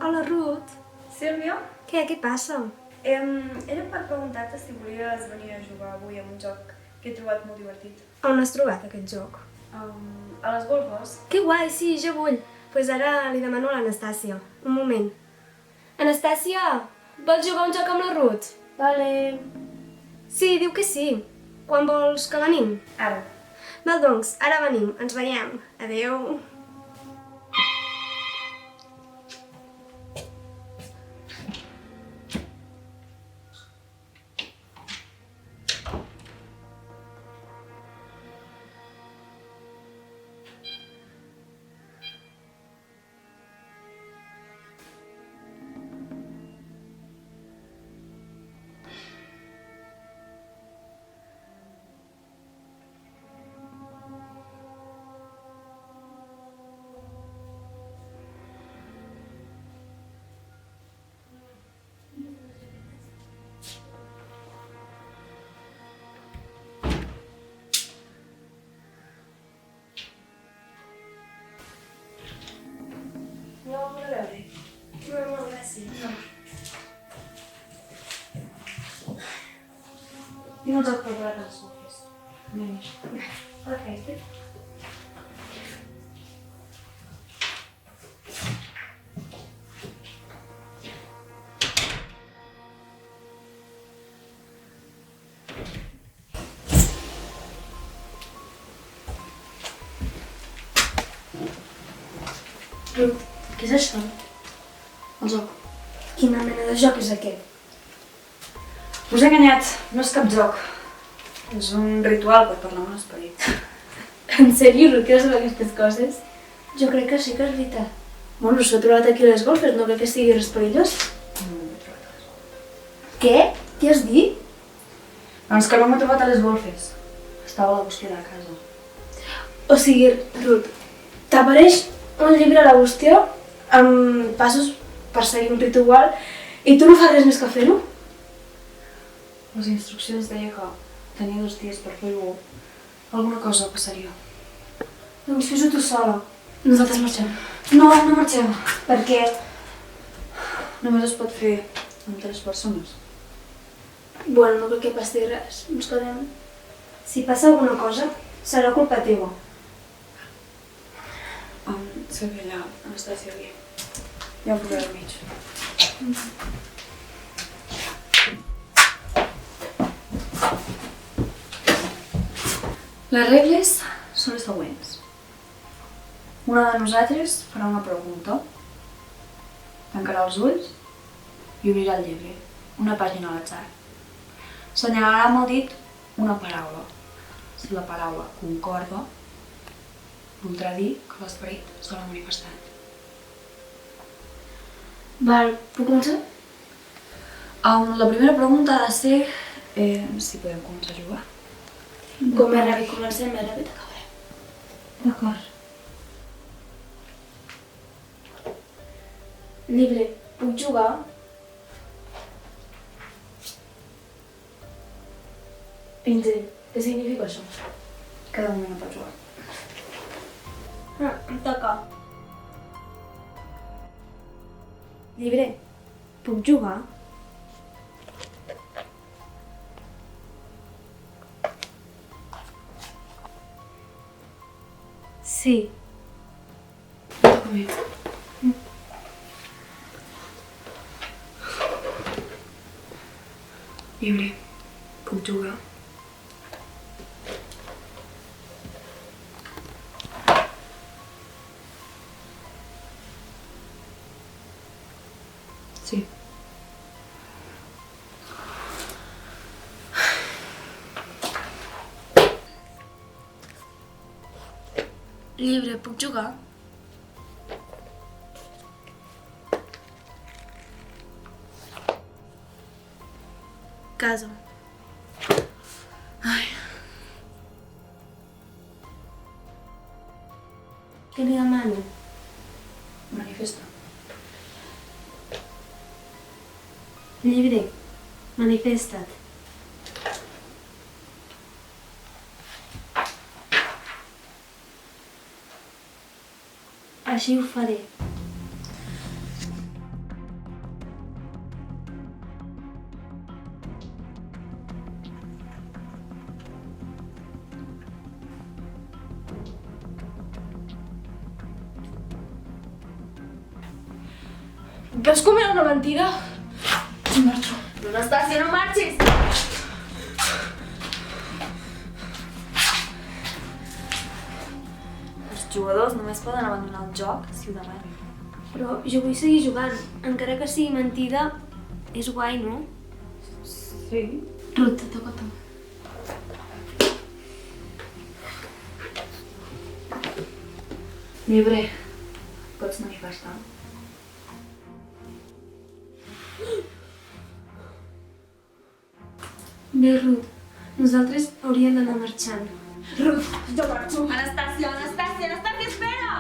Hola, Ruth. Sílvia? Què passa? Era per preguntar-te si volies venir a jugar avui a un joc que he trobat molt divertit. On has trobat aquest joc? A les golfes. Que guai, sí, jo vull. Pues ara li demano a l'Anastàcia. Un moment. Anastàcia, vols jugar un joc amb la Ruth? Vale. Sí, diu que sí. Quan vols que venim? Ara. Val, doncs, ara venim. Ens veiem. Adéu. No, a veure. No, gràcies. No. Tinc el joc preparat a les golfes. Anem. Perfecte. Ruth, què és això? El joc. Quina mena de joc és aquest? Us he enganyat. No és cap joc. És un ritual per parlar amb l'esperit. En sèrio, Ruth, creus en aquestes coses? Jo crec que sí que és veritat. Bueno, s'ho ha trobat aquí a les golfes, no crec que sigui res perillós. Què? Què has dit? Doncs que no m'he trobat a les golfes. Estava a la búsqueda de casa. O sigui, Ruth, t'apareix un llibre a la bústia amb passos per seguir un ritual i tu no fas res més que fer-ho? Les instruccions deia que tenia 2 dies per fer-ho. Alguna cosa passaria. Doncs fes-ho tu sola. Nosaltres marxem. No, no marxem. Per què? Només es pot fer amb 3 persones. Bueno, no crec que passi res. Ens quedem. Si passa alguna cosa, serà culpa teva. Sílvia, allà, Anastàcia, aquí. Hi ha un problema al mig. Les regles són les següents. Una de nosaltres farà una pregunta, tancarà els ulls i obrirà el llibre, una pàgina a l'atzar. Senyalarà amb el dit una paraula. Si la paraula concorda, voldrà dir que l'esperit se l'ha manifestat. Val, puc començar? La primera pregunta ha de ser si podem començar a jugar. Com més ràpid comencem, més ràpid acabarem. D'acord. Llibre, puc jugar? Pinzell, què significa això? Cada moment no pot jugar. Em toca. Llibre, puc jugar? Sí. Toca a mi. Llibre, puc jugar? Sí. Llibre, puc jugar? Casa. Ai. Què li demano? Manifesta. Llibre, manifesta't. Així ho faré. Veus com era una mentida? Marxo. No, Anastàcia, no marxis! Els jugadors només poden abandonar el joc si ho demanen. Però jo vull seguir jugant. Encara que sigui mentida, és guai, no? Sí. Ruth, te toca a tu. Llibre, pots manifestar? Bé, Ruth, nosaltres hauríem d'anar marxant. Ruth, jo marxo. Anastàcia, Anastàcia, Anastàcia, espera!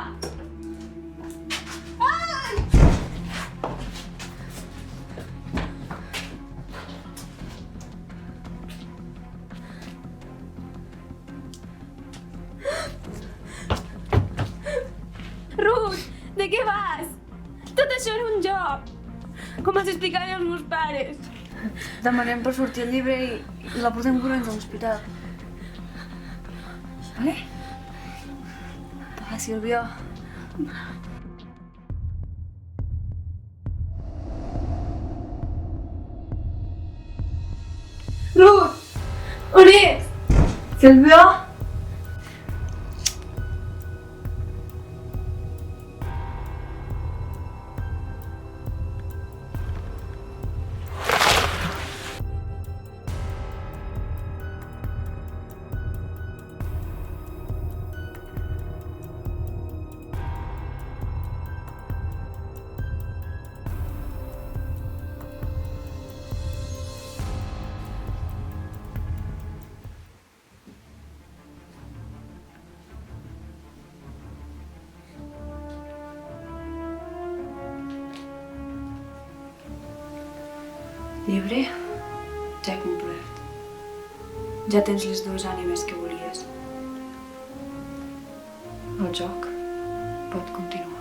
Ruth, de què vas? Tot això era un joc. Com els explicaré als meus pares? Demanem per sortir el llibre i la portem corrents a l'hospital. Vale? Va, Sílvia. Ruth, on ets? Sílvia? Llibre, ja he complert. Ja tens les dues ànimes que volies. El joc pot continuar.